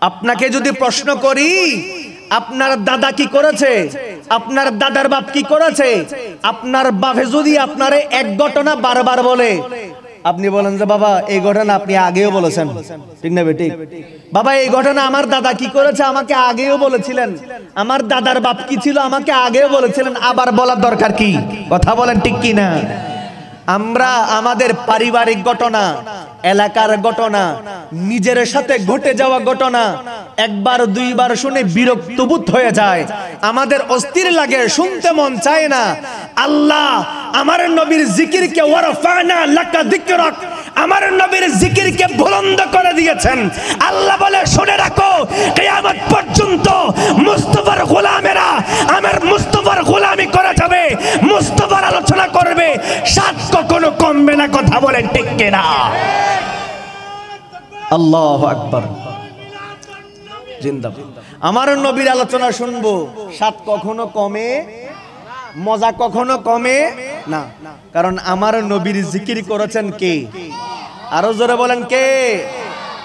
আপনাকে যদি প্রশ্ন করি আপনার দাদা কি করেছে, আপনার দাদার বাপ কি করেছে, আপনার বাপে যদি আপনারে এক ঘটনা বারবার বলে, আপনি বলেন যে বাবা এই ঘটনা আপনি আগেও বলেছেন, ঠিক না বেটি? বাবা এই ঘটনা আমার দাদা কি করেছে আমাকে আগেও বলেছিলেন, আমার দাদার বাপ কি ছিল আমাকে আগেও বলেছিলেন, আবার বলার দরকার কি? কথা বলেন ঠিক কি না? আমরা আমাদের পারিবারিক ঘটনা, এলাকার ঘটনা, নিজের সাথে ঘটে যাওয়া ঘটনা একবার দুইবার শুনে বিরক্ত বোধ হয়ে যায়, আমাদের অস্থির লাগে, শুনতে মন চায় না। আল্লাহ আমার নবীর জিকিরকে ওয়ারফানা লাকা যিকরাক, আমার নবীর জিকিরকে বুলন্দ করে দিয়েছেন। আল্লাহ বলে শুনে রাখো, কিয়ামত পর্যন্ত মুস্তাফার গোলামেরা আমার মুস্তাফার গোলামি করে যাবে, মুস্তাফার আলোচনা করবে, সাত কখনো কমবে না। কথা বলেন ঠিক কিনা? আল্লাহু আকবার, জিন্দাবাদ। আমার নবীর আলোচনা শুনবো, সাত কখনো কমে, মজা কখনো কমে না, কারণ আমার নবীর জিকির করেছেন কে? আরো জোরে বলেন কে?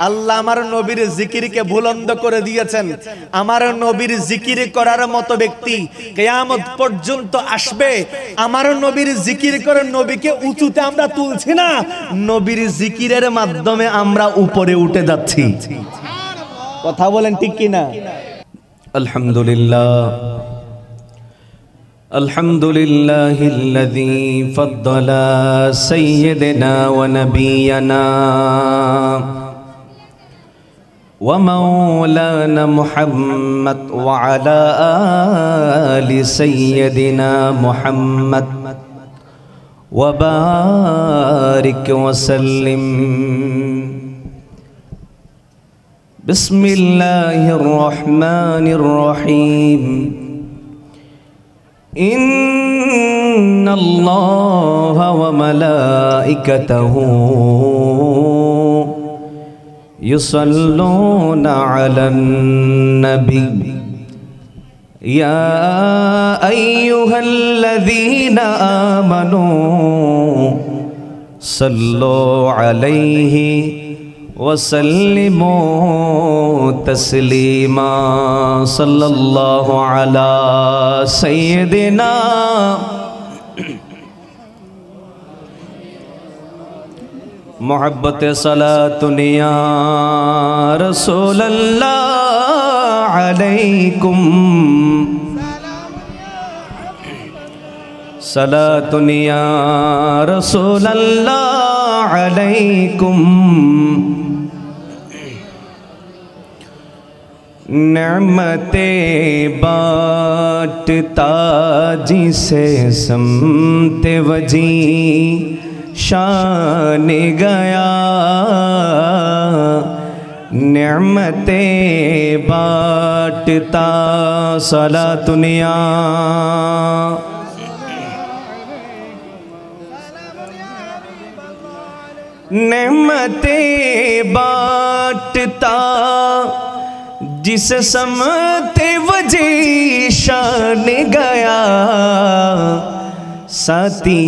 আল্লাহ আমার নবীর জিকিরকে বুলন্দ করে দিয়েছেন। আমার নবীর জিকির করার মতো ব্যক্তি কিয়ামত পর্যন্ত আসবে। আমার নবীর জিকির করে নবীকে উঁচুতে আমরা তুলছি না, নবীর জিকিরের মাধ্যমে আমরা উপরে উঠে যাচ্ছি। কথা বলেন ঠিক কি না? আলহামদুলিল্লাহ, আলহামদুলিল্লাহিল্লাযী ফাদ্দালা সাইয়্যিদানা ওয়া নাবিয়ানা ওয়া মাওলানা মুহাম্মদ ওয়া আলা আলি সাইয়্যিদিনা মুহাম্মদ ওয়া বারিক ওয়া সাল্লিম। বিসমিল্লাহির রহমানির রহিম। ইন্নাল্লাহা ওয়া মালাইকাতাহু ইউসাল্লুনা আলান নবী ইয়া আইয়ুহাল্লাযীনা আমানু সাল্লু আলাইহি وسلموا تسليما صلى الله على سيدنا محبت صلاة يا رسول الله عليكم صلاة يا رسول الله عليكم نعمتیں بانٹتا جسے سمت وجی شان گیا، نعمتیں بانٹتا صلاۃ یا نعمتیں بانٹتا جس سمت وجہ شان گیا، ساتھی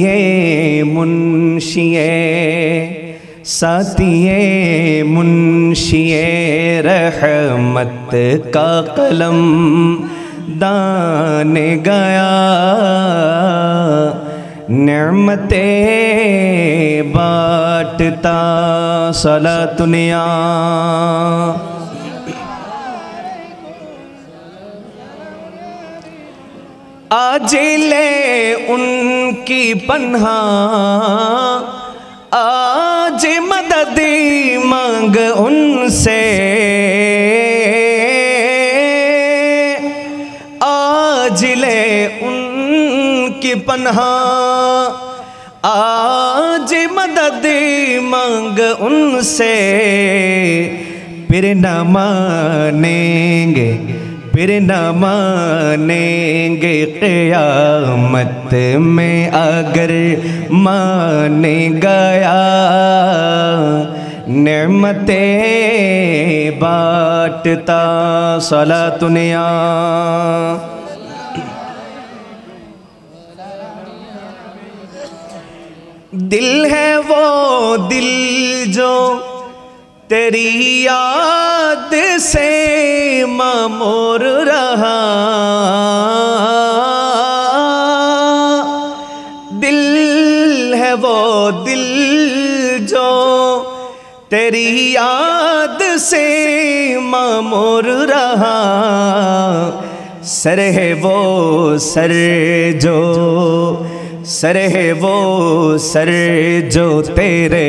منشی رحمت کا قلم دان گیا، نعمتیں بانٹتا صلاۃ یا آج لے ان کی پناہ، آج مدد مانگ ان سے، آج لے ان کی پناہ، آج مدد مانگ ان سے، پھر نہ مانیں گے، پھر نہ مانیں گے قیامت میں اگر مان گیا، نعمتیں بانٹتا صلاۃ یا دل ہے وہ دل جو تیری یاد سے मामूर रहा, दिल है वो दिल जो तेरी याद से मामूर रहा, सर है वो सर जो, सर है वो सर जो तेरे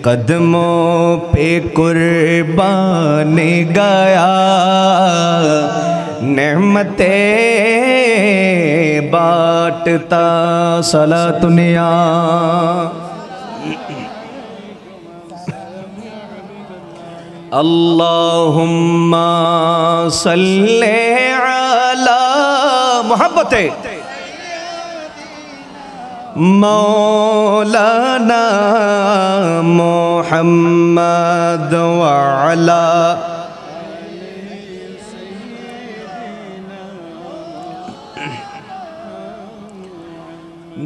कदमों पे कुर्बान गया, नेमतें बांटता सलातुनिया। अल्लाहुम्मा सल्ले अला मोहब्बत मौलाना मुहम्मद व अला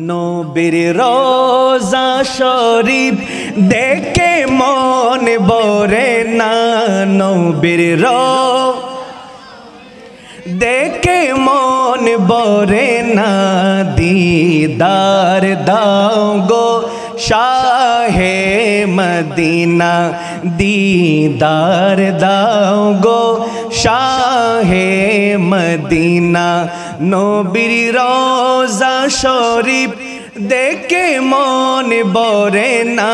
नबीर रोज़ा शरीफ देखे मन बोरे ना, नबीर देखे मन बोरे ना, दीदार दाओ गो शाहे मदीना, दीदार दाओ गो शाहे मदीना, नबीर रोज़ा शरीफ देखे मन बोरे ना,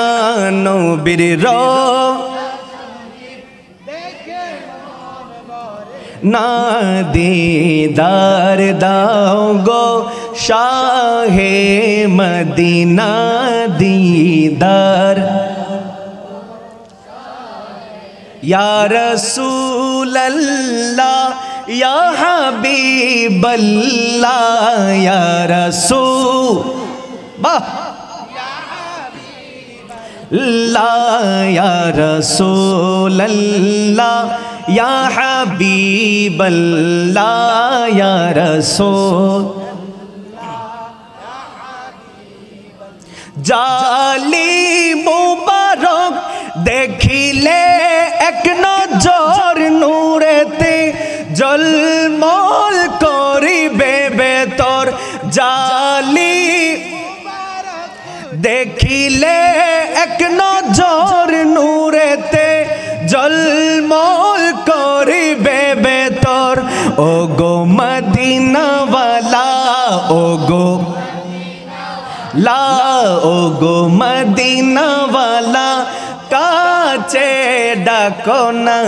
नबीर ना, दीदार दाओ गो शाहे मदीना, दीदार या रसूल अल्लाह या हबीब अल्लाह, या रसूल या रसूल अल्लाह या हबीब अल्लाह, या रसूल जाली मुबारक देखिले एक नजर नूरेते जलमल करिबे बेतर, जाली देखिले एक नजर नूरेते जलमल करिबे बेतर, ओ गो मदीना वाला, ओ गो ला, ओ गो मदीना वाला काचे डाको ना,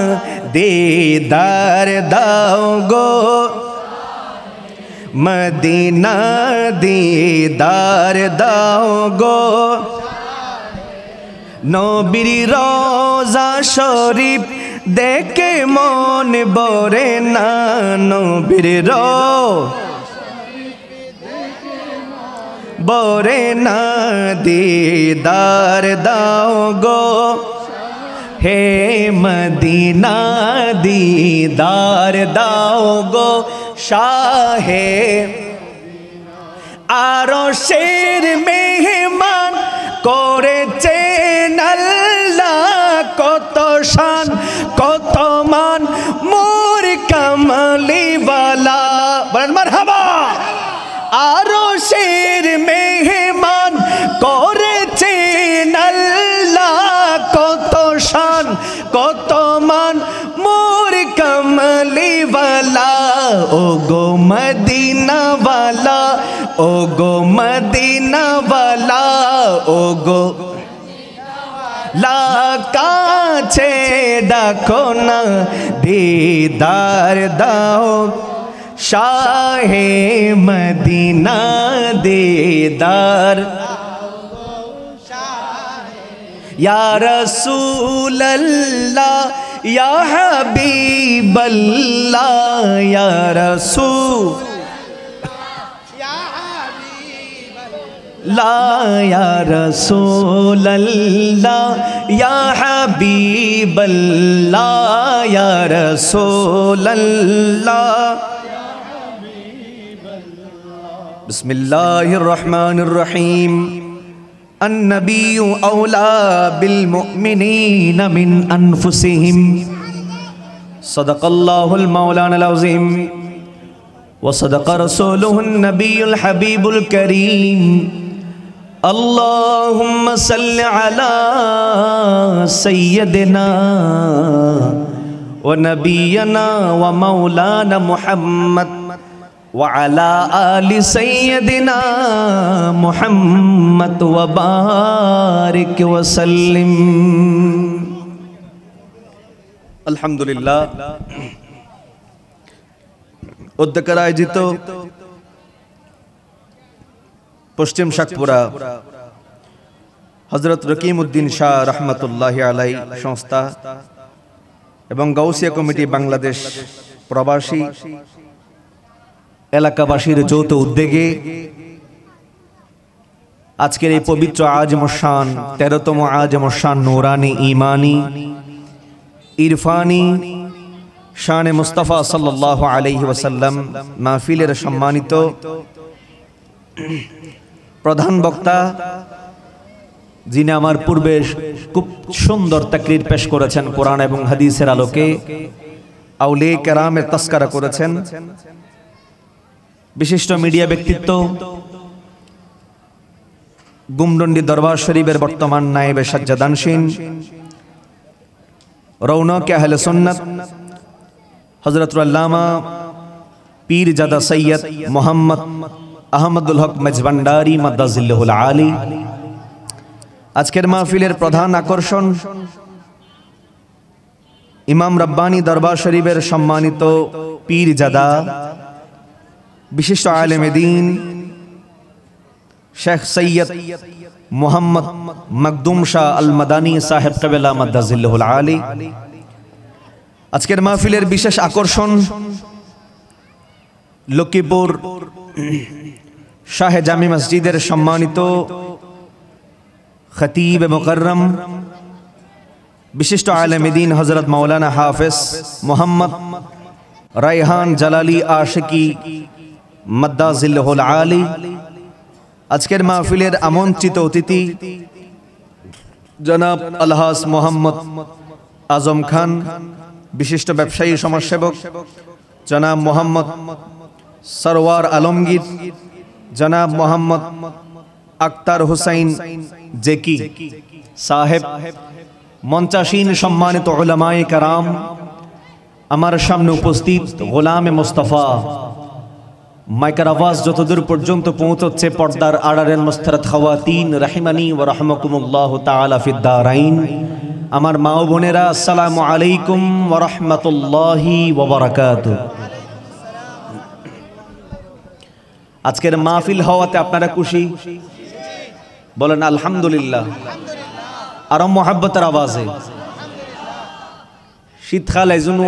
दीदार दाओ गो मदीना, दीदार दाओ गो नबीर रोज़ा शरीफ देखे मन बोरे ना, नबीर बोरे ना, दीदार दाओ गो हे मदीना, दीदार दाओ गो शाहे आरशेर मेहमान करेছেন আল্লাহ, কত শান কত মান মোর কামলিওয়ালা, বলেন মারহাবা। আরশের মেহমান করেছেন আল্লাহ, কত শান কত মান মোর কামলিওয়ালা, ও গো মদিনা वाला, ओ गो मदीना वाला, ओ गो ला काछे डाको ना, दीदार दाओ शाहे मदीना, दीदार या रसूल अल्लाह या हबीब अल्लाह, या रसूल ला, या रसूल अल्लाह या हबीब अल्लाह, या रसूल अल्लाह। बिस्मिल्लाहिर रहमानिर रहीम। अन्नबिय्यु औला बिल मुअमिनीन मिन अनफुसिहिम সাদাকাল্লাহুল মাওলানাল আযীম ওয়া সাদাকা রাসূলুহুন নবিয়ুল হাবিবুল কারীম। আল্লাহুম্মা সাল্লি আলা সাইয়্যিদিনা ওয়া নাবিয়িনা ওয়া মাওলানা মুহাম্মদ ওয়া আলা আলি সাইয়্যিদিনা মুহাম্মদ ওয়া বারিক ওয়া সাল্লিম। আলহামদুলিল্লাহ, উদ্যোগের আয়োজিত পশ্চিম শাকপুরা হযরত রকিমউদ্দিন শাহ রহমাতুল্লাহি আলাইহি সংস্থা এবং গাউসিয়া কমিটি বাংলাদেশ প্রবাসী এলাকাবাসীর যৌথ উদ্যোগে আজকের এই পবিত্র আজমশান 13তম আজমশান নূরানি ঈমানি ইরফানি শানে মুস্তাফা সাল্লাল্লাহু আলাইহি ওয়াসাল্লাম মাহফিলের সম্মানিত প্রধান বক্তা, যিনি আমার পূর্বে খুব সুন্দর তাকরীর পেশ করেছেন, কোরআন এবং হাদিসের আলোকে আউলিয়া কেরামের তাসকারা করেছেন, বিশিষ্ট মিডিয়া ব্যক্তিত্ব, গুমডন্ডি দরবার শরীফের বর্তমান নায়েবে সাজ্জাদানশীন, রৌনক আহলে সুন্নাত হযরতুল আল্লামা পীরজাদা সৈয়দ মোহাম্মদ আহমদুল হক মেজভান্ডারী মাদ্দাজিল্লাহুল আলী। আজকের মাহফিলের প্রধান আকর্ষণ ইমাম রব্বানী দরবার শরীফের সম্মানিত পীরজাদা বিশিষ্ট আলেমে দ্বীন শেখ সৈয়দ মোহাম্মদ মখদুম শাহ আল মাদানী সাহেব কিবলা মাদ্দাজিল্লাহুল আলী। আজকের মাহফিলের বিশেষ আকর্ষণ লক্ষ্মীপুর শাহে জামি মসজিদের সম্মানিত খতীব মুকররম বিশিষ্ট আলেমে দ্বীন হযরত মাওলানা হাফেজ মোহাম্মদ রায়হান জালালী আশিকি মাদ্দাজিল্লাহুল আলী। আজকের মাহফিলের আমন্ত্রিত অতিথি জনাব আলহাজ মোহাম্মদ আজম খান, বিশিষ্ট ব্যবসায়ী সমাজসেবক জনাব মোহাম্মদ সরওয়ার আলমগীর, জনাব মোহাম্মদ আক্তার হুসাইন জেকি সাহেব, মঞ্চাসীন সম্মানিত উলামায়ে কেরাম, আমার সামনে উপস্থিত গোলামে মুস্তাফা, মাইকের আওয়াজ যতদূর পর্যন্ত পৌঁছচ্ছে পর্দার আড়ালের মুস্তারাত খাওয়াতিন রাহিমানি ওয়া রাহমাকুমুল্লাহু তাআলা ফিদ দারাইন, আমার মা ও বোনেরা, আসসালামু আলাইকুম ওয়া রাহমাতুল্লাহি ওয়া বারাকাতুহু। আজকের মাহফিল হওয়াতে আপনারা খুশি? বলেন আলহামদুলিল্লাহ। আরো মোহাব্বতের আওয়াজে শীতকাল এজন্য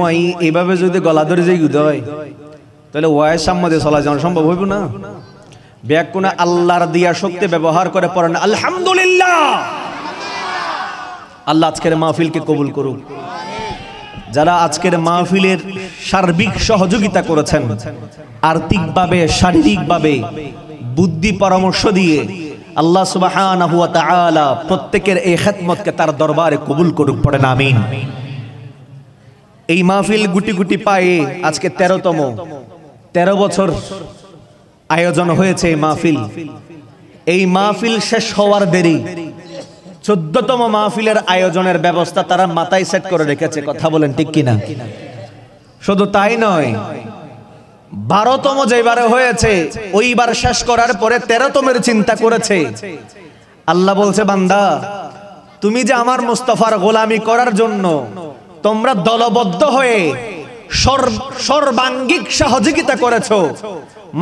এইভাবে যদি গলা ধরে যাই উদয়, তাহলে ওয়াইস সামনে চলা যাওয়া সম্ভব হইব না। ব্যাক কোন আল্লাহর দিয়া শক্তি ব্যবহার করে পড়েন আলহামদুলিল্লাহ। আল্লাহ আজকের মাহফিলকে কবুল করুক। যারা আজকের মাহফিলের সার্বিক সহযোগিতা করেছেন, আর্থিকভাবে, শারীরিকভাবে, বুদ্ধি পরামর্শ দিয়ে, আল্লাহ সুবহানাহু ওয়া তাআলা প্রত্যেকের এই খেদমতকে তার দরবারে কবুল করুক, পড়েন আমিন। এই মাহফিল গুটি গুটি পায়ে আজকে 13 বছর আয়োজন হয়েছে এই মাহফিল। এই মাহফিল শেষ হওয়ার দেরি, 14তম মাহফিলের আয়োজনের ব্যবস্থা তারা মাথায় সেট করে রেখেছে। কথা বলেন ঠিক কিনা? শুধু তাই নয়, 12তম যেবারে হয়েছে ওইবার শেষ করার পরে 13তমের চিন্তা করেছে। আল্লাহ বলছে, বান্দা তুমি যে আমার মুস্তাফার গোলামি করার জন্য তোমরা দলবদ্ধ হয়ে সর্বাঙ্গিক সহযোগিতা করেছো,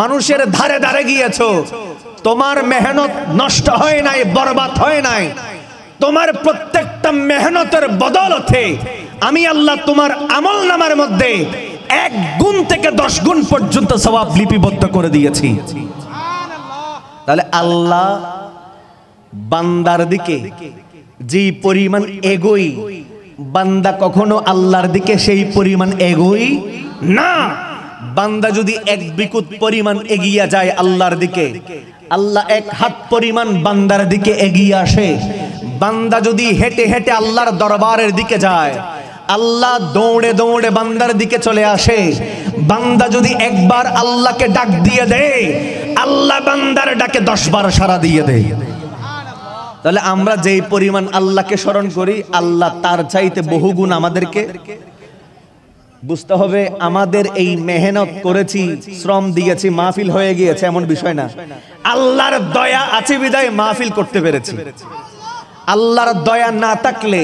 মানুষের ধারে ধারে গিয়েছো, তোমার মেহনত নষ্ট হয় নাই, বরবাদ হয় নাই। তোমার প্রত্যেকটা মেহনতের বদলতে আমি আল্লাহ তোমার আমলনামার মধ্যে 1 গুণ থেকে 10 গুণ পর্যন্ত সওয়াব লিপিবদ্ধ করে দিয়েছি। তাহলে আল্লাহ বান্দার দিকে যে পরিমাণ এগোই, বান্দা কখনো আল্লাহর দিকে সেই পরিমাণ এগোই না। বান্দা যদি 1 বিকুত পরিমাণ এগিয়ে যায় আল্লাহর দিকে, আল্লাহ 1 হাত পরিমাণ বান্দার দিকে এগিয়ে আসে। বান্দা যদি হেঁটে হেঁটে আল্লাহর দরবারের দিকে যায়, আল্লাহ দৌড়ে দৌড়ে বান্দার দিকে চলে আসে। বান্দা যদি একবার আল্লাহকে ডাক দিয়ে দেয়, আল্লাহ বান্দার ডাকে 10 বার সাড়া দিয়ে দেয়। তাহলে আমরা যেই পরিমাণ আল্লাহকে স্মরণ করি, আল্লাহ তার চাইতে বহুগুণ আমাদেরকে। বুঝতে হবে আমাদের এই মেহনত করেছি, শ্রম দিয়েছি, মাহফিল হয়ে গিয়েছে এমন বিষয় না। আল্লাহর দয়া আছে বিদায় মাহফিল করতে পেরেছি। আল্লাহর দয়া না থাকলে,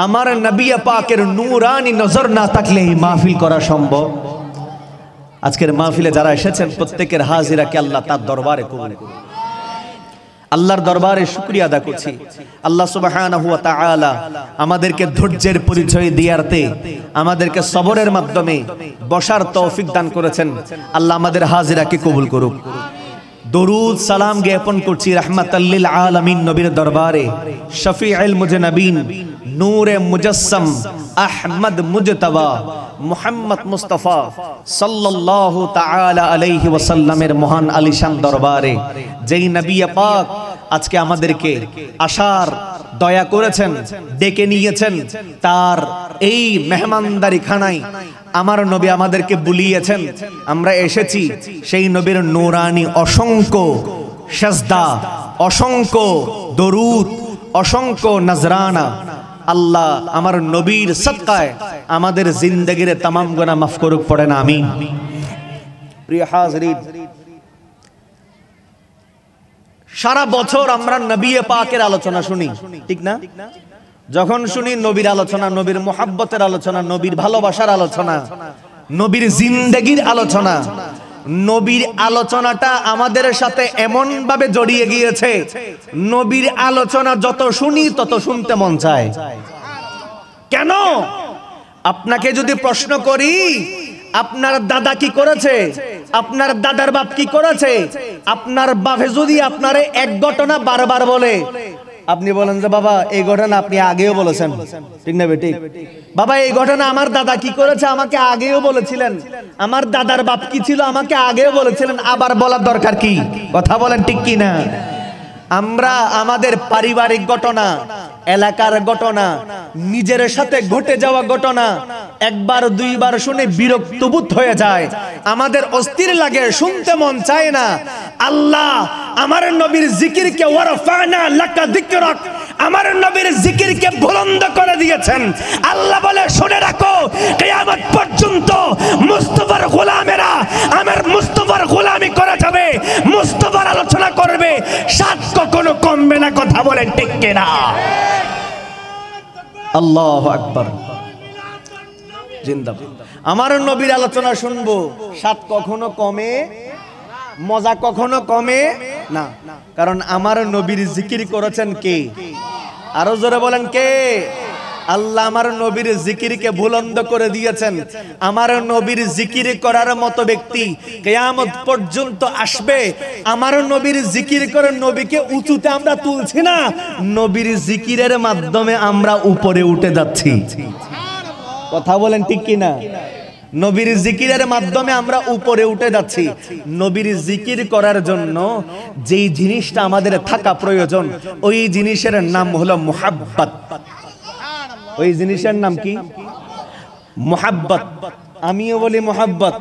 আমার নবী পাকের নূরানি নজর না থাকলে এই মাহফিল করা সম্ভব। আজকের মাহফিলে যারা এসেছেন প্রত্যেকের হাজিরাকে আল্লাহ তার দরবারে কবুল করুন। আল্লাহর দরবারে শুকরিয়া আদা করছি। আল্লাহ সুবহানাহু ওয়া তাআলা আমাদেরকে ধৈর্যের পরিচয় দিয়াতে, আমাদেরকে সবরের মাধ্যমে বসার তৌফিক দান করেছেন। আল্লাহ আমাদের হাজিরাকে কবুল করুক। দরুদ সালাম জ্ঞাপন করছি রাহমাতাল লিল আলামিন নবীর দরবারে, শফিউল মুজনবিন, নূরে মুজাসসাম, আহমদ মুজতবা, মুহাম্মদ মুস্তাফা সাল্লাল্লাহু তাআলা আলাইহি ওয়াসাল্লামের মহান আলিশান দরবারে, যেই নবী পাক আজকে আমাদেরকে আসার দয়া করেছেন, ডেকে নিয়েছেন, তার এই মেহমানদারি খানায় আমার নবী আমাদেরকে বুলিয়েছেন। আমরা এসেছি সেই নবীর নূরানি অসংখ্য সাজদা, অসংখ্য দরুদ, অসংখ্য নজরানা। আল্লাহ আমার নবীর সদকায় আমাদের জিন্দেগির तमाम গুনাহ মাফ করুক, পড়েন আমিন। প্রিয় হাজিরিন, সারা বছর আমরা নবী পাকের আলোচনা শুনি, ঠিক না? যখন শুনি নবীর আলোচনা, নবীর মুহাব্বতের আলোচনা, নবীর ভালোবাসার আলোচনা, নবীর জিন্দেগির আলোচনা, নবীর আলোচনাটা আমাদের সাথে এমন ভাবে জড়িয়ে গিয়েছে, নবীর আলোচনা যত শুনি তত শুনতে মন চায়। কেন? আপনাকে যদি প্রশ্ন করি, আপনার দাদা কি করেছে, আপনার দাদার বাপ কি করেছে, আপনার বাপে যদি আপনারে এক ঘটনা বারবার বলে, আপনি বলেন যে বাবা এই ঘটনা আপনি আগেও বলেছেন, ঠিক না বেটি? বাবা এই ঘটনা আমার দাদা কি করেছে আমাকে আগেও বলেছিলেন, আমার দাদার বাপ কি ছিল আমাকে আগেও বলেছিলেন, আবার বলার দরকার কি? কথা বলেন ঠিক কি না? আমরা আমাদের পারিবারিক ঘটনা, এলাকার ঘটনা, নিজের সাথে ঘটে যাওয়া ঘটনা একবার দুইবার শুনে বিরক্ত বোধ হয়ে যায়, আমাদের অস্থির লাগে, শুনতে মন চায় না। আল্লাহ আমার নবীর জিকিরকে ওয়ারফানা লাকা যিকরাক, আমার নবীর জিকিরকে বুলন্দ করে দিয়েছেন। আল্লাহ বলে শুনে রাখো, কিয়ামত পর্যন্ত মুস্তাফার গোলামেরা আমার মুস্তাফার গোলামি করে যাবে, মুস্তাফার আলোচনা করবে, সাত কখনো কমবে না। কথা বলেন ঠিক কিনা? আল্লাহু আকবার, জিন্দাবাদ। আমার নবীর আলোচনা শুনবো, সাত কখনো কমে, মজা কখনো কমে না। কারণ আমার নবীর জিকির করেছেন কে? আরো জোরে বলেন কে? আল্লাহ আমার নবীর জিকিরকে বুলন্দ করে দিয়েছেন। আমার নবীর জিকির করার মতো ব্যক্তি কিয়ামত পর্যন্ত আসবে। আমার নবীর জিকির করে নবীকে উঁচুতে আমরা তুলছি না, নবীর জিকিরের মাধ্যমে আমরা উপরে উঠে যাচ্ছি। কথা বলেন ঠিক কি না? নবীর জিকিরের মাধ্যমে আমরা উপরে উঠে যাচ্ছি। নবীর জিকির করার জন্য যেই জিনিসটা আমাদের থাকা প্রয়োজন, ওই জিনিসের নাম হলো মুহাব্বত। ওই জিনিসের নাম কি? মুহাব্বত। আমিও বলি মুহাব্বত,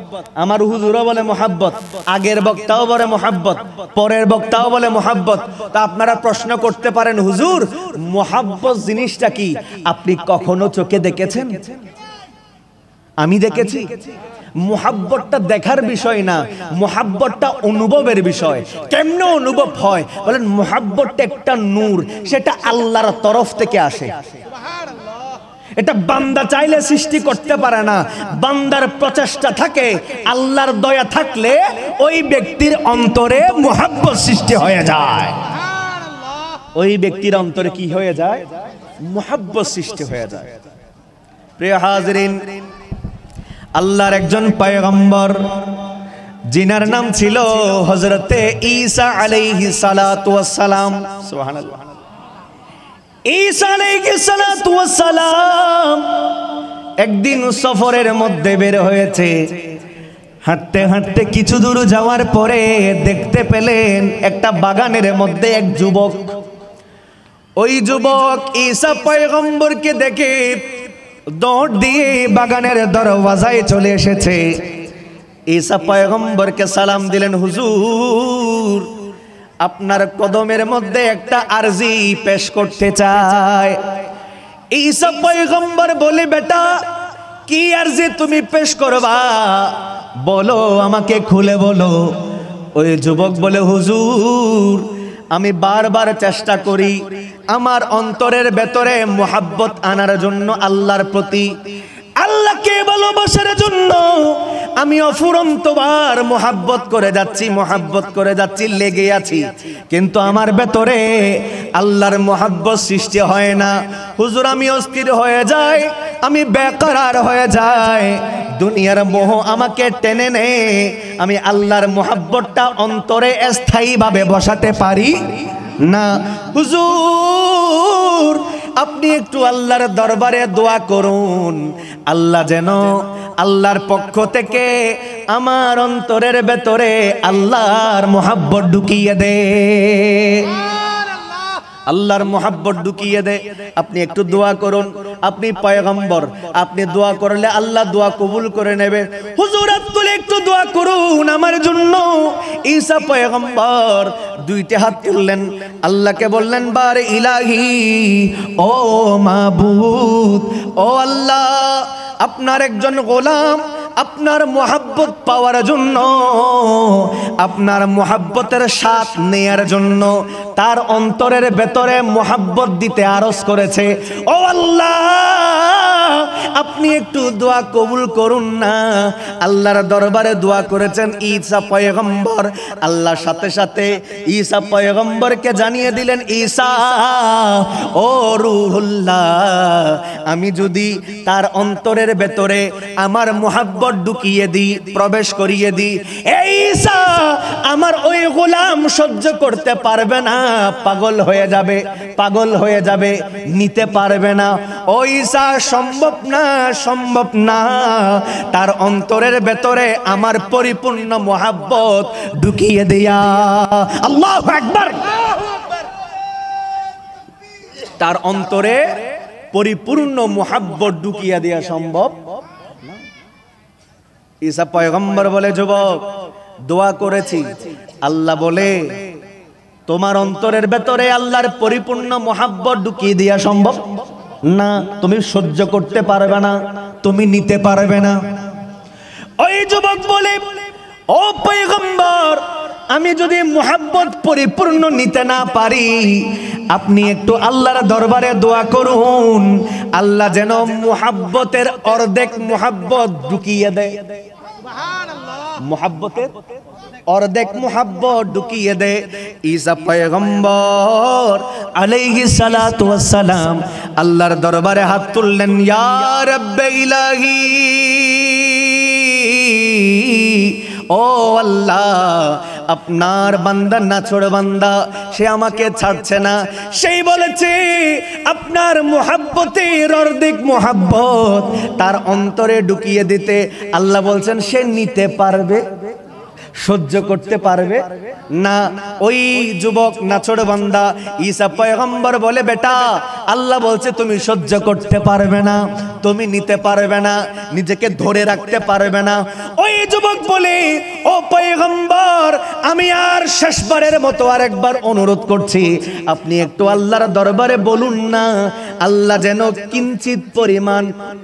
আমার হুজুরও বলে মুহাব্বত, আগের বক্তাও বলে মুহাব্বত, পরের বক্তাও বলে মুহাব্বত। তা আপনারা প্রশ্ন করতে পারেন, হুজুর মুহাব্বত জিনিসটা কি? আপনি কখনো চোখে দেখেছেন? আমি দেখেছি। মুহাব্বতটা দেখার বিষয় না, মুহাব্বতটা অনুভবের বিষয়। কেমনে অনুভব হয় বলেন? মুহাব্বতটা একটা নূর, সেটা আল্লাহর তরফ থেকে আসে। এটা বান্দা চাইলে সৃষ্টি করতে পারে না, বান্দার প্রচেষ্টা থাকে। আল্লাহর দয়া থাকলে ওই ব্যক্তির অন্তরে মুহাব্বত সৃষ্টি হয়ে যায়। ওই ব্যক্তির অন্তরে কি হয়ে যায়? মুহাব্বত সৃষ্টি হয়ে যায়। প্রিয় হাজিরিন, আল্লাহর একজন পয়গম্বর, যিনার নাম ছিল হযরতে ঈসা আলাইহিস সালাতু ওয়াস সালাম। সুবহানাল্লাহ। ঈসা আলাইহিস সালাতু ওয়াস সালাম একদিন সফরের মধ্যে বের হয়েছে। হাঁটতে হাঁটতে কিছু দূর যাওয়ার পরে দেখতে পেলেন একটা বাগানের মধ্যে এক যুবক। ওই যুবক ঈসা পয়গম্বরকে দেখে দৌড় দিয়ে বাগানের দরওয়াজায় চলে এসেছে। ঈসা পয়গম্বরকে সালাম দিলেন, হুজুর আপনার কদমের মধ্যে একটা আরজি পেশ করতে চায়। ঈসা পয়গম্বর বলে, বেটা কি আরজি তুমি পেশ করবা, বলো আমাকে খুলে বলো। ওই যুবক বলে, হুজুর আমি বারবার চেষ্টা করি আমার অন্তরের ভেতরে মোহাব্বত আনার জন্য আল্লাহর প্রতি, আল্লাহকে ভালোবাসার জন্য আমি অফুরন্তবার মোহাব্বত করে যাচ্ছি, লেগে আছি, কিন্তু আমার ভেতরে আল্লাহর মোহাব্বত সৃষ্টি হয় না। হুজুর আমি অস্থির হয়ে যাই, আমি বেকরার হয়ে যাই, দুনিয়ার মোহ আমাকে টেনে নেয়, আমি আল্লাহর মোহাব্বতটা অন্তরে স্থায়ীভাবে বসাতে পারি না। হুজুর আপনি একটু আল্লাহর দরবারে দোয়া করুন, আল্লাহ যেন আল্লাহর পক্ষ থেকে আমার অন্তরের ভেতরে আল্লাহর মোহাব্বত ঢুকিয়ে দে, আল্লাহর মোহাব্বত ঢুকিয়ে দে। আপনি একটু দোয়া করুন, আপনি পয়গম্বর, আপনি দোয়া করলে আল্লাহ দোয়া কবুল করে নেবে। হুজুর আপনি একটু দোয়া করুন আমার জন্য। ঈসা পয়গম্বর দুইটা হাত তুললেন, আল্লাহকে বললেন, বারে ইলাহি, ও মাবুদ, ও আল্লাহ, আপনার একজন গোলাম আপনার মোহাব্বত পাওয়ার জন্য, আপনার মোহাব্বতের স্বাদ নেয়ার জন্য তার অন্তরের ভেতরে মোহাব্বত দিতে আরজ করেছে। ও আল্লাহ আপনি একটু দোয়া কবুল করুন না। আল্লাহর দরবারে দোয়া করেছেন ঈসা পয়গম্বর। আল্লাহর সাথে সাথে ঈসা পয়গম্বরকে জানিয়ে দিলেন, ঈসা ও রূহুল্লাহ, আমি যদি তার অন্তরের ভেতরে আমার মোহাব্বত ঢুকিয়ে দিই, প্রবেশ করিয়ে দিই, এই ঈসা আমার ওই গোলাম সহ্য করতে পারবে না, পাগল হয়ে যাবে, নিতে পারবে না। ও ঈসা সম্ভব না, তার অন্তরের ভেতরে আমার পরিপূর্ণ মোহাব্বত ঢুকিয়ে দিয়া। আল্লাহু আকবার। তার অন্তরে পরিপূর্ণ মোহাব্বত ঢুকিয়ে দেয়া সম্ভব না। ঈসা পয়গম্বর বলে, যুবক দোয়া করেছি, আল্লাহ বলে তোমার অন্তরের ভেতরে আল্লাহর পরিপূর্ণ মোহাব্বত ঢুকিয়ে দেয়া সম্ভব না, তুমি সহ্য করতে পারবে না, তুমি নিতে পারবে না। ওই যুবক বলে, ও পয়গম্বর, আমি যদি মোহাব্বত পরিপূর্ণ নিতে না পারি, আপনি একটু আল্লাহর দরবারে দোয়া করুন, আল্লাহ যেন মোহাব্বতের অর্ধেক মোহাব্বত ঢুকিয়ে দেয়, মোহাব্বতের অর্ধেক মোহাব্বত ঢুকিয়ে দে। ঈসা পয়গম্বর আলাইহিস সালাতু ওয়াস সালাম আল্লাহর দরবারে হাত তুললেন, ইয়া রাব্বে ইলাহি, ও আল্লাহ, আপনার বান্দা নাছোড় বান্দা, সে আমাকে ছাড়ছে না, সেই বলেছে আপনার মোহাব্বতের অর্ধেক মোহাব্বত তার অন্তরে ঢুকিয়ে দিতে। আল্লাহ বলছেন সে নিতে পারবে, সহ্য করতে পারবে না। ওই যুবক নাছোড় বান্দা ঈসা পয়গম্বর বলে, বেটা আল্লাহ বলছে তুমি সহ্য করতে পারবে না, তুমি নিতে পারবে না, নিজেকে ধরে রাখতে পারবে না। ওই যুবক বলে, ও পয়গম্বর, আমি আর শেষবারের মতো আরেকবার অনুরোধ করছি, আপনি একটু আল্লাহর দরবারে বলুন না, আল্লাহ যেন কিঞ্চিত পরিমাণ,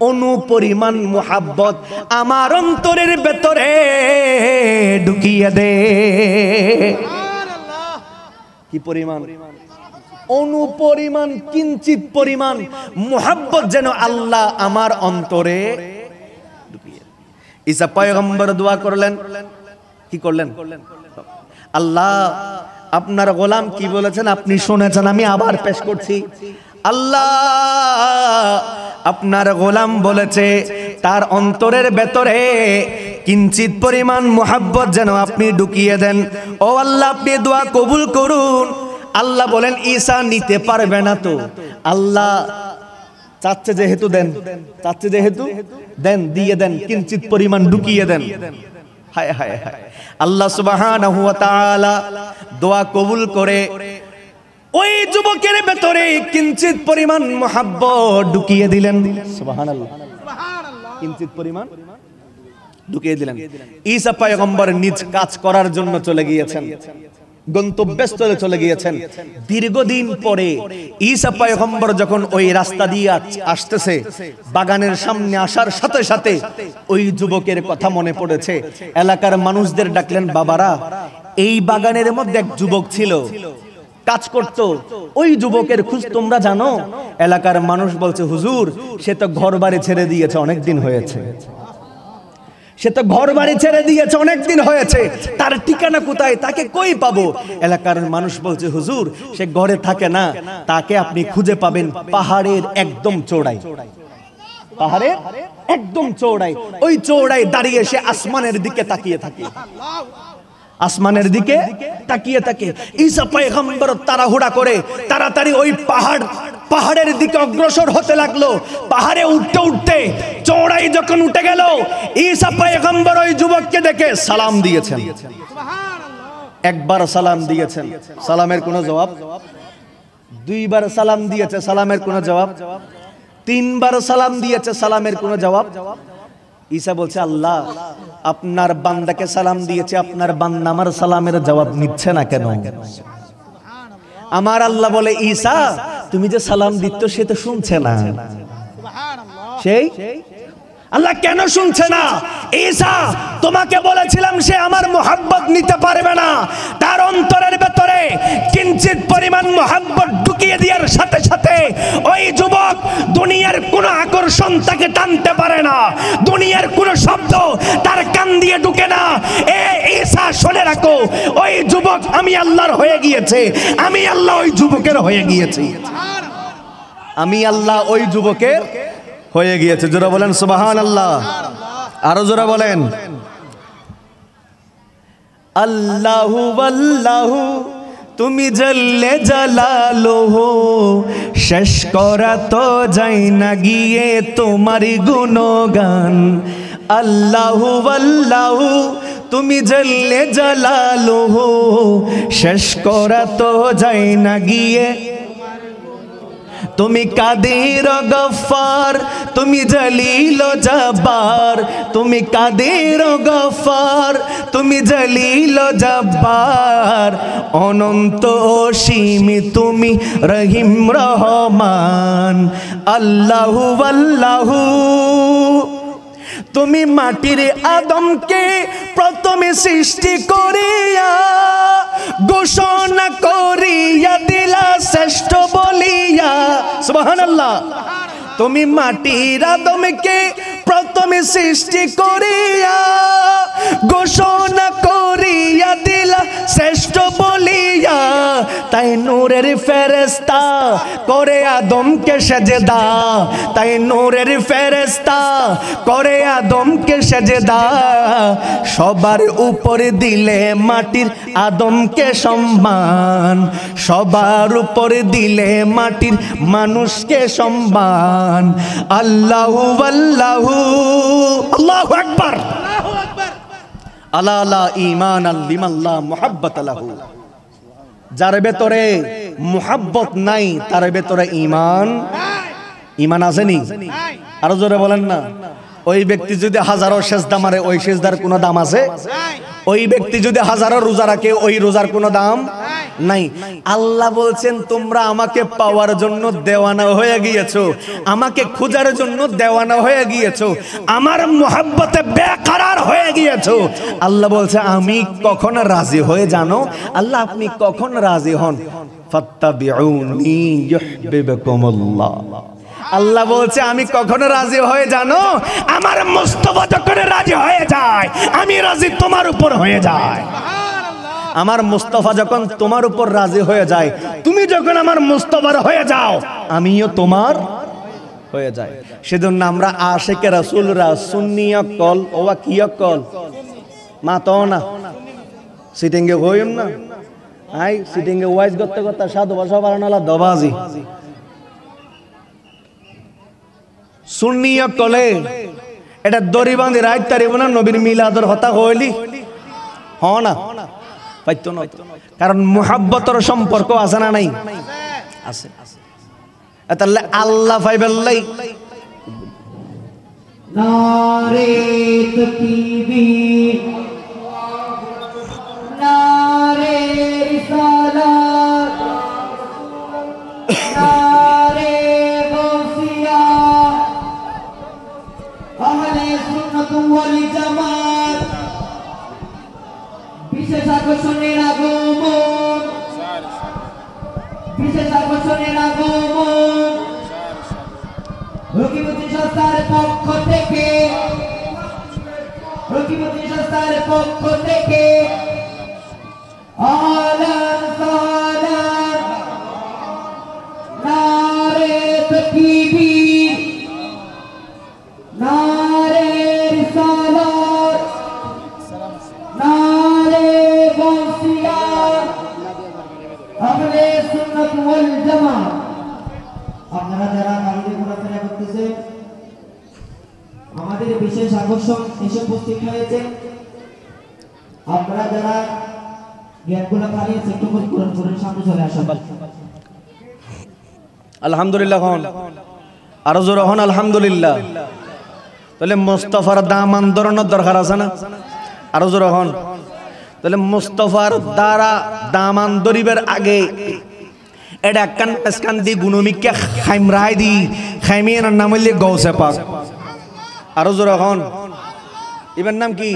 অনুপরিমাণ মোহাব্বত আমার অন্তরের ভেতরে ঢুকিয়ে দে। কি পরিমাণ? অনুপরিমাণ, কিঞ্চিত পরিমাণ মোহাব্বত যেন আল্লাহ আমার অন্তরে ঢুকিয়ে। ঈসা পয়গম্বর দোয়া করলেন, কি করলেন? আল্লাহ আপনার গোলাম কি বলেছেন আপনি শুনেছেন, আমি আবার পেশ করছি। আল্লাহ আপনার গোলাম বলেছে তার অন্তরের ভেতরে কিঞ্চিত পরিমাণ মোহাব্বত যেন আপনি ঢুকিয়ে দেন। ও আল্লাহ আপনি দোয়া কবুল করুন। আল্লাহ বলেন, ঈসা নিতে পারবে না তো। আল্লাহ চাচ্ছে যেহেতু দেন, চাচ্ছে যেহেতু দেন, দিয়ে দেন, কিঞ্চিত পরিমাণ ঢুকিয়ে দেন। হায় হায় হায়, আল্লাহ সুবহানাহু ওয়া তাআলা দোয়া কবুল করে ওই যুবকের ভেতরে কিঞ্চিত পরিমাণ মহব্বত ঢুকিয়ে দিলেন। সুবহানাল্লাহ, কিঞ্চিত পরিমাণ ঢুকিয়ে দিলেন। ঈসা পয়গম্বর নিজ কাজ করার জন্য চলে গিয়েছেন, গন্তব্যস্থলে চলে গিয়েছেন। দীর্ঘদিন পরে ঈসা পয়গম্বর যখন ওই রাস্তা দিয়ে আসতেছে, বাগানের সামনে আসার সাথে সাথে ওই যুবকের কথা মনে পড়েছে। এলাকার মানুষদের ডাকলেন, বাবারা, এই বাগানের মধ্যে এক যুবক ছিল, কাজ করত, ওই যুবকের খোঁজ তোমরা জানো? এলাকার মানুষ বলছে, হুজুর, সে তো ঘর বাড়ি ছেড়ে দিয়েছে, অনেক দিন হয়েছে। সে তো ঘর বাড়ি ছেড়ে দিয়েছে, অনেক দিন হয়েছে, তার ঠিকানা কোথায়, তাকে কই পাবো? এলাকার মানুষ বলছে, হুজুর, সে ঘরে থাকে না, তাকে আপনি খুঁজে পাবেন পাহাড়ের একদম চওড়ায়। পাহাড়ের একদম চওড়ায়, ওই চওড়ায় দাঁড়িয়ে সে আসমানের দিকে তাকিয়ে থাকে, আসমানের দিকে তাকিয়ে থাকে। ঈসা পয়গম্বর তাড়াহুড়া করে তাড়াতাড়ি ওই পাহাড়ের দিকে অগ্রসর হতে লাগলো। পাহাড়ে উঠতে উঠতে চওড়ায় যখন উঠে গেল, ঈসা পয়গম্বর ওই যুবককে দেখে সালাম দিয়েছেন। একবার সালাম দিয়েছেন, সালামের কোনো জবাব। দুইবার সালাম দিয়েছে, সালামের কোনো জবাব। তিনবার সালাম দিয়েছে, সালামের কোনো জবাব। ঈসা বলছে, আল্লাহ, আপনার বান্দাকে সালাম দিয়েছে, আপনার বান্দা আমার সালামের জবাব নিচ্ছে না কেন? আমার আল্লাহ বলে, ঈসা, তুমি যে সালাম দিচ্ছ সে তো শুনছে না। সেই আল্লাহ কেন শুনছে না? ঈসা, তোমাকে বলেছিলাম সে আমার মোহাব্বত নিতে পারবে না। তার অন্তরের ভেতরে কিঞ্চিত পরিমাণ মোহাব্বত ঢুকিয়ে দেওয়ার সাথে সাথে ওই যুবক দুনিয়ার কোনো আকর্ষণ তাকে টানতে পারে না, দুনিয়ার কোনো শব্দ তার কান দিয়ে ঢুকে না। এ ঈসা, শুনে রাখো, ওই যুবক আমি আল্লাহর হয়ে গিয়েছে, আমি আল্লাহ ওই যুবকের হয়ে গিয়েছি, আমি আল্লাহ ওই যুবকের হয়ে গিয়েছে। জোরা বলেন সুবহানাল্লাহ, আরো জোরা বলেন। আল্লাহু আল্লাহু তুমি জল্লে জালালুহু, শেষ করা তো যায় না গিয়ে তোমার গুণগান। আল্লাহু আল্লাহু তুমি জল্লে জালালুহু, শেষ করা তো যায় না গিয়ে। তুমি কাদের গফফার, তুমি জলিল জব্বার, তুমি কাদের গফফার, তুমি জলিল জব্বার, অনন্ত অসীম তুমি রহিম রহমান। আল্লাহু আল্লাহু তুমি মাটির আদমকে প্রথমে সৃষ্টি করিয়া ঘোষণা করিয়া দিলা শ্রেষ্ঠ বলিয়া। সুবহানাল্লাহ, তুমি মাটির আদমকে প্রথমে সৃষ্টি করিয়া ঘোষণা করিয়া দিলা শ্রেষ্ঠ বলিয়া। তাই নূরের ফেরেশতা করে আদমকে সেজদা, তাই নূরের ফেরেশতা করে আদমকে সেজদা। সবার উপরে দিলে মাটির আদমকে সম্মান, সবার উপরে দিলে মাটির মানুষকে সম্মান। আল্লাহু আল্লাহু, আল্লাহু আকবার, আলা লা ঈমান লিমান লা মুহাব্বত লাহু। যার ভেতরে মুহাব্বত নাই তার ভেতরে ঈমান আছে নি? আরো জোরে বলেন না। ওই ব্যক্তি যদি হাজারো সেজদা মারে, ওই সেজদার কোনো দাম আছে? ওই ব্যক্তি যদি হাজারো রোজা রাখে, ওই রোজার কোনো দাম নাই। আল্লাহ বলছেন, তোমরা আমাকে পাওয়ার জন্য দেওয়ানা হয়ে গিয়েছো, আমাকে খোঁজার জন্য দেওয়ানা হয়ে গিয়েছো, আমার মুহাব্বতে বেকরার হয়ে গিয়েছো। আল্লাহ বলছে, আমি কখন রাজি হয়ে জানো? আল্লাহ আপনি কখন রাজি হন? ফাত্তাবিউনি ইউহিব্বুকুমুল্লাহ। আল্লাহ বলছে, আমি কখনো রাজি হয়ে জানো? আমার মুস্তাফা যখন রাজি হয়ে যায়, আমি রাজি তোমার উপর হয়ে যায়। আমার মুস্তাফা যখন তোমার উপর রাজি হয়ে যায়, তুমি যখন আমার মুস্তাফার হয়ে যাও, আমিও তোমার হয়ে যাই। সেজন্য আমরা আশিকে রাসূলরা সুন্নি কল ওয়া কি কল মা তো না সিটিংয়ে হইম না। আই সিটিংয়ে ওয়াইজ করতে করতে সাধু ভাষা বানালা দবাজি সুন্নিয়া কলে এটা দড়ি বাঁধি রাইত তারিব না নবীর মিলাদর হতা হইলি হ না পাইতো না, কারণ মুহাব্বতের সম্পর্ক আছে না নাই? আছে। তাহলে আল্লাহ পাইবেল্লাই নারে তাকবীর নারে রিসালাত নারে গাউসিয়া আহলে সুন্নাত ওয়াল জামাত বিশেষ আকর্ষণের আগমন, বিশেষ আকর্ষণের আগমন রকিবতী সংস্থার পক্ষ থেকে, রকিবতী সংস্থার পক্ষ থেকে আহলান সাহলান নারে তাকবীর নারে রিসালাত নারে গাউসিয়া আহলে সুন্নাত ওয়াল জামাত। আপনারা যারা কালিমা ঘোরাফেরা করতেছেন, আমাদের বিশেষ আকর্ষণ এসে উপস্থিত হয়েছে। আপনারা যারা জ্ঞানগুলো হারিয়েছে একটু পূরণ করে সামনে চলে আসুন। আলহামদুলিল্লাহ হন, আরো জোরে হন আলহামদুলিল্লাহ। তাহলে মুস্তাফার দামান ধরানোর দরকার আছে না? আরো জোরে হন। তাহলে মুস্তাফার দ্বারা দামান ধরিবার আগে এটা কান দি গুণমিককে খাইমরাই দি খাইমিয়ে নাম হইলে গৌসে পাক। আরো জোরে হন। এবার নাম কি?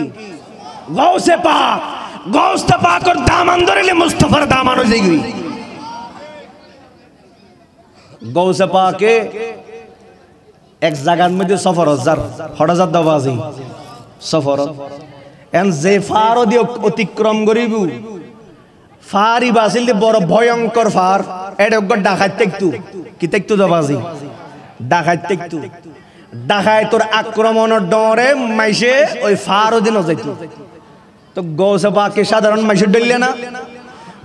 গৌসে পাক। গৌসে পাকর দামান ধরিলে মুস্তাফার দামান হয়ে যাই। গৌসে পাকে এক জায়গার মধ্যে সফর হঠাৎ দাবাজি সফর এন যে ফার দিয়ে অতিক্রম করিব ফারি বাসিল বড় ভয়ঙ্কর ফার এটা ডাকাত দেখতু কি দেখতু দাবাজি ডাকাত দেখতু ডাকায় তোর আক্রমণের ডরে মাইসে ওই ফার দিন যাইত। তো গৌসে পাকে সাধারণ মাইসে ডললে না,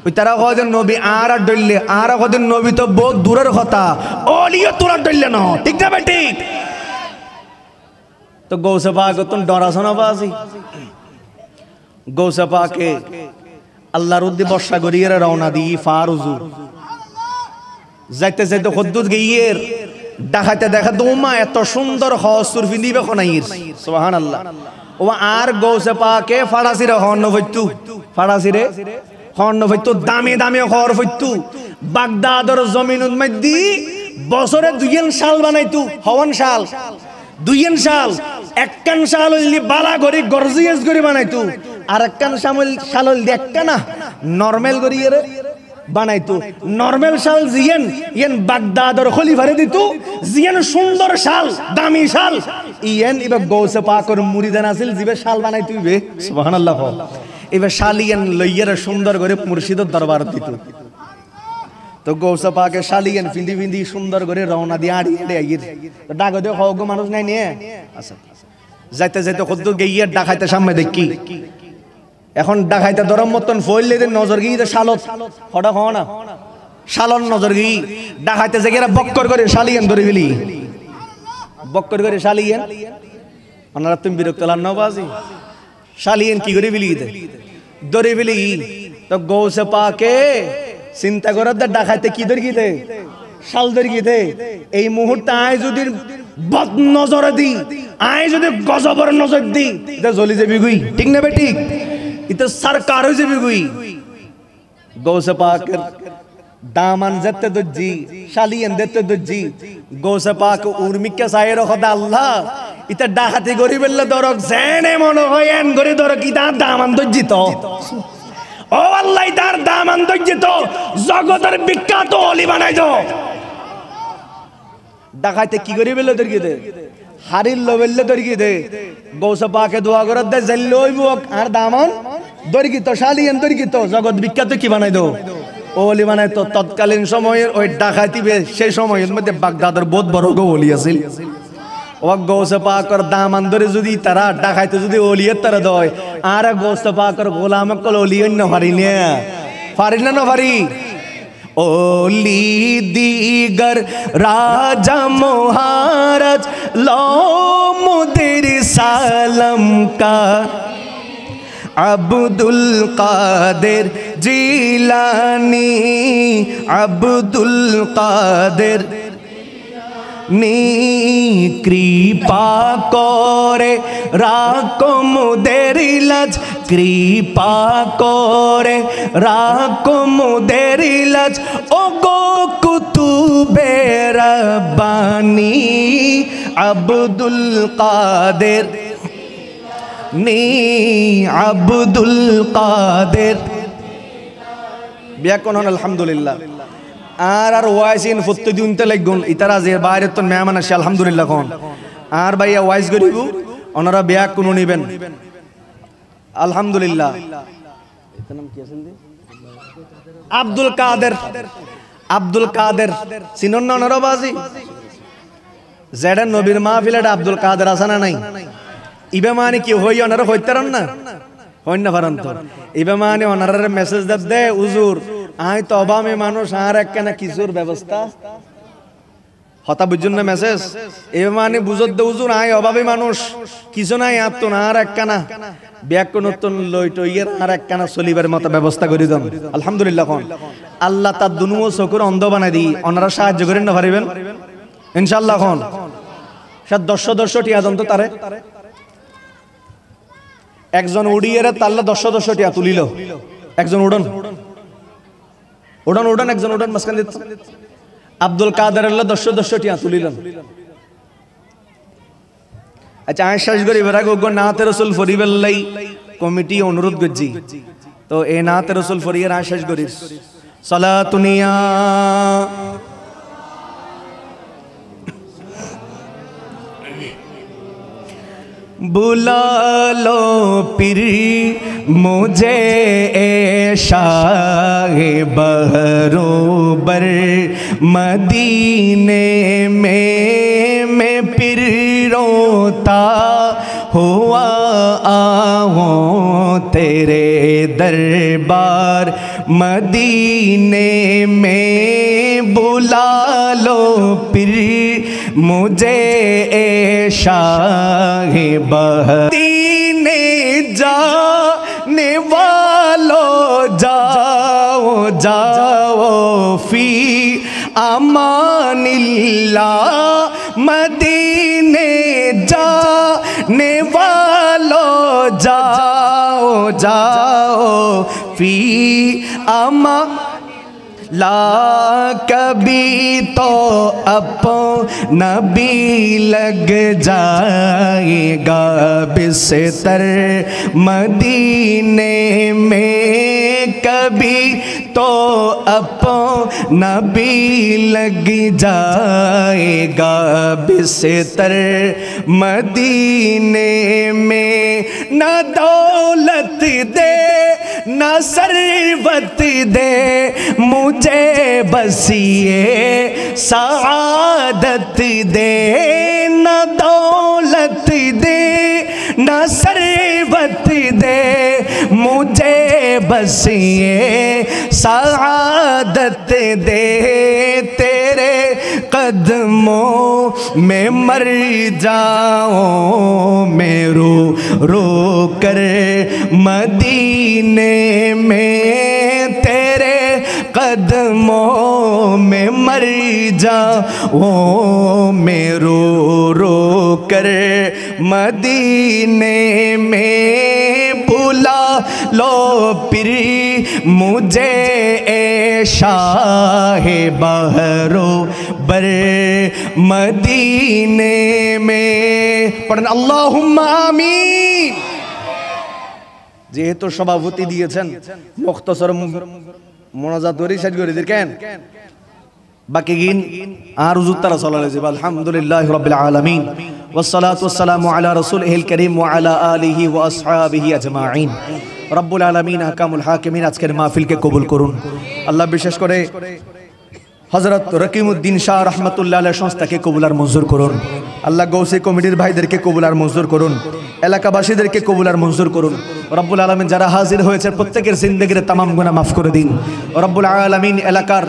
ওই তারা কদিন নবী আর ডললে আর কদিন নবী তো বহুত দূরের কথা, ওলিও তোরা ডললে না, ঠিক না ভাই ঠিক? তো গৌসে পাক তুমি ডরাশোনা বাজি গৌসে পাকে আল্লাহর উদ্দি বর্ষা করিয়ে রওনা দি ফার হুজুর যাইতে যাইতে হদ্দুত গিয়ের ডাকাইতে দেখা দৌমা এত সুন্দর হসুর ফিন্দিবে খনাইর সুবহানাল্লাহ। ও আর গৌসে পাকে ফাড়াসিরে হর্ন হইতু ফাড়াসিরে হর্ন হইতু দামে দামে হর হইতু বাগদাদর জমিনুল মধ্যে বছরে 2 সাল বানাইতু হওয়ান সাল 2 সাল একখান সাল হইলি বালা গরি গর্জিয়াস গরি বানাইতু আর একখান সাল হইলি একখানা নরমাল গরি এর বানাইতু। নরমাল শাল জিয়েন ইয়েন বাগদাদর খলিফারে দিতু, জিয়েন সুন্দর শাল দামি শাল ইয়েন ইবে গৌসে পাকর মুরিদান আছিল জিবে শাল বানাইতু ইবে সুবহানাল্লাহ। ইবে শাল ইয়েন লইয়ার সুন্দর করে মুর্শিদের দরবার দিতু। তো গৌসে পাকে শালিয়েন ফিন্দি ফিন্দি সুন্দর করে রওনা দিয়ে আড়ি আইয়ের ডাকা দিয়ে হগ মানুষ নাই নিয়ে আচ্ছা যাইতে যাইতে কত গিয়ে ডাকাইতে সামনে দেখি এখন ডাকাইতে দরম মতন ফইলে দে নজর গিয়ে শালত হড়া হও না শালন নজর গিয়ে ডাকাইতে যে গেরা বক্কর করে শালিয়েন ধরে ফেলি বক্কর করে শালিয়েন আপনারা তুমি বিরক্ত লান না বাজি শালিয়েন কি করে ফেলি ধরে ফেলি। তো গৌসে পাকে চিন্তা করার ডাকাইতে কি ধরে গিয়ে শাল ধরে গিয়ে এই মুহূর্তে আয় যদি বদ নজরে দি আয় যদি গজবর নজর দি এটা জ্বলি যাবি গুই ঠিক না বে ঠিক এটা সরকার হয়ে যাবি গুই। গৌসে পাকের দামান যেতে দজ্জি শালিয়েন যেতে দজ্জি গৌসে পাক উর্মিকা সাহের খোদা আল্লাহ এটা ডাকাতি গরি বেললে দরক জেনে মনে হয় এন গরি দরক ইটা দামান দজ্জি তো ও আল্লাহ তার দামান দজ্জি তো জগতের বিখ্যাত অলি বানাই দাও। ডাকাইতে কি করি বেলে দরকি দে হারিল লবেলে দরকি দে গৌসে পাকে দোয়া করে দে জেল্লে হইব আর দামান দরকি তো শালিয়েন দরকি তো জগৎ বিখ্যাত কি বানাই দাও ওলি বানাই তো। তৎকালীন সময়ের ওই ডাকাতি সেই সময়ের মধ্যে বাগদাদের বহুত বড় ওলি আছিল। ও গৌসে পাকর দামান ধরে যদি তারা ডাকাইতে যদি ওলিয়ের তারা দয় আর গৌসে পাকর গোলাম কল ওলি অন্য পারি না পারি ওলি দিগর রাজা মহারাজ লো মুদের সালম কা আব্দুল কাদের জিলানী আব্দুল কাদের নি কৃপা করে রাখো মোদের লাজ কৃপা করে রাখো মোদের লাজ ও গো কুতুবে রব্বানী আব্দুল কাদের নি আব্দুল কাদের ব্যাকরণ আলহামদুলিল্লাহ আর ওয়াইসিন প্রত্যেকদিনতে লাগুন ইতারা যে বাইরে তো মেহমান আসে আলহামদুলিল্লাহ কোন আর ভাইয়া ওয়াইস গরিব ওনারা ব্যাক কোন নিবেন আলহামদুলিল্লাহ আব্দুল কাদের আব্দুল কাদের চিনন না ওনারা বাজি জেডা নবীর মাহফিলে আব্দুল কাদের আছে না নাই ইবে মানে কি হই ওনারা হইতারন না হই না পারেন তো ইবে মানে ওনারা মেসেজ দে হুজুর আই তো অবামে মানুষ আর একখানা কিছুর ব্যবস্থা হতা বুঝুন না মেসেজ এ মানে বুঝত দে হুজুর আই অভাবে মানুষ কিছু নাই আত্ম না আর একখানা ব্যাকরণ লই টইয়ের আর একখানা চলিবার মতো ব্যবস্থা করে দেন আলহামদুলিল্লাহ কোন আল্লাহ তার দুনুও চকুর অন্ধ বানাই দি ওনারা সাহায্য করেন না পারিবেন ইনশাআল্লাহ কোন সাত 10 টিয়া দন্ত তারে একজন উড়িয়ের তাল্লা 10 টিয়া তুলিল একজন উড়ন উড়ন উড়ন একজন উড়ন মাসখান দিত আব্দুল কাদের আল্লাহ 10 টিয়া তুলিলেন আচ্ছা আয় শেষ করি বেরা গো নাতে রাসূল ফরিবেল্লাই কমিটি অনুরোধ করছি তো এই নাতে রাসূল ফরিয়ের আয় শেষ করি সালাতুনিয়া बुला लो पीर मुझे शाहे बहरोबर मदीने में मैं फिर रोता हुआ आऊं तेरे दरबार मदीने में बुला लो पीर मुझे शाहे मदीने जाने वालों जाओ जाओ फी अमानिल्लाह मदीने जाने वालों जाओ जाओ फी अमा ला कभी तो अपना भी लग जाएगा बिस्तर मदीने में कभी तो अपना भी लग जाएगा बिस्तर मदीने में न दौलत दे न सरवत दे मुझे बस ये सआदत दे न दौलत दे न सरवत दे मुझे बस ये सआदत दे तेरे कदमों में मर जाऊं मैं रो रो कर मदीने में तेरे कदमों में मर जाऊं मैं रो रो कर मदीने में बुला लो फिर मुझे शाहे बहरो बर मदीने में पढ़ें अल्लाहुम्मा आमीन যেহেতু সভাপতি দিয়েছেন মুখতসর মোনাজাত করি শেষ করে দিবেন বাকি গিন আর হুজুর তারা চলে যাবে আলহামদুলিল্লাহি রাব্বিল আলামিন والصلاه والسلام على رسوله الكريم وعلى اله واصحابه اجمعين রব্বুল আলামিন আহকামুল হাকিমিন আজকের মাহফিলকে কবুল করুন আল্লাহ বিশেষ করে হযরত রকিমউদ্দিন শাহ রাহমাতুল্লাহ আলাইহি সংস্থাকে কবুল আর মঞ্জুর করুন আল্লাহ গৌসী কমিটির ভাইদেরকে কবুল আর মঞ্জুর করুন এলাকাবাসীদেরকে কবুল আর মঞ্জুর করুন রব্বুল আলামিন যারা হাজির হয়েছে প্রত্যেকের জিন্দেগির तमाम গুনাহ maaf করে দিন রব্বুল আলামিন এলাকার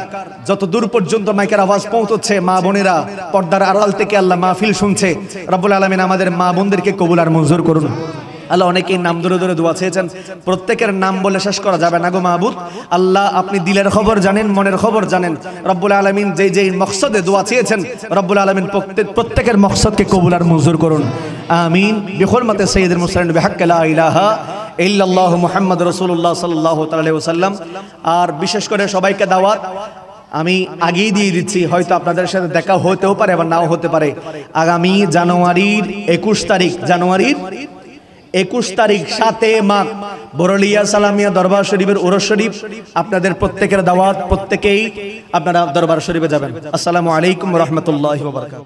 যত দূর পর্যন্ত মাইকের আওয়াজ পৌঁছচ্ছে মা বোনেরা পর্দার আড়াল থেকে আল্লাহ মাহফিল শুনছে রব্বুল আলামিন আমাদের মা বোনদেরকে কবুল আর মঞ্জুর করুন আল্লাহ অনেকেই নাম ধরে ধরে দোয়া চেয়েছেন, প্রত্যেকের নাম বলে শেষ করা যাবে না গো মাহবুব। আল্লাহ আপনি দিলের খবর জানেন, মনের খবর জানেন। রব্বুল আলামিন যেই যেই মকসদে দোয়া চেয়েছেন রব্বুল আলামিন প্রত্যেকের মকসদকে কবুল আর মঞ্জুর করুন, আমিন। বিহুরমাতে সাইয়্যিদুল মুরসালিন বিহাক্কি লা ইলাহা ইল্লাল্লাহু মুহাম্মাদুর রাসূলুল্লাহ সাল্লাল্লাহু তাআলা আলাইহি ওয়াসাল্লাম। আর বিশেষ করে সবাইকে দাওয়াত আমি আগেই দিয়ে দিচ্ছি, হয়তো আপনাদের সাথে দেখা হতেও পারে আবার নাও হতে পারে। আগামী জানুয়ারির 21 তারিখ, জানুয়ারির 21 তারিখ 7 মাঘ বরলিয়া সালামিয়া দরবার শরীফের উরস শরীফ, আপনাদের প্রত্যেকের দাওয়াত, প্রত্যেকেই আপনারা দরবার শরীফে যাবেন। আসসালামু আলাইকুম ওয়া রাহমাতুল্লাহি ওয়া বারাকাতুহু।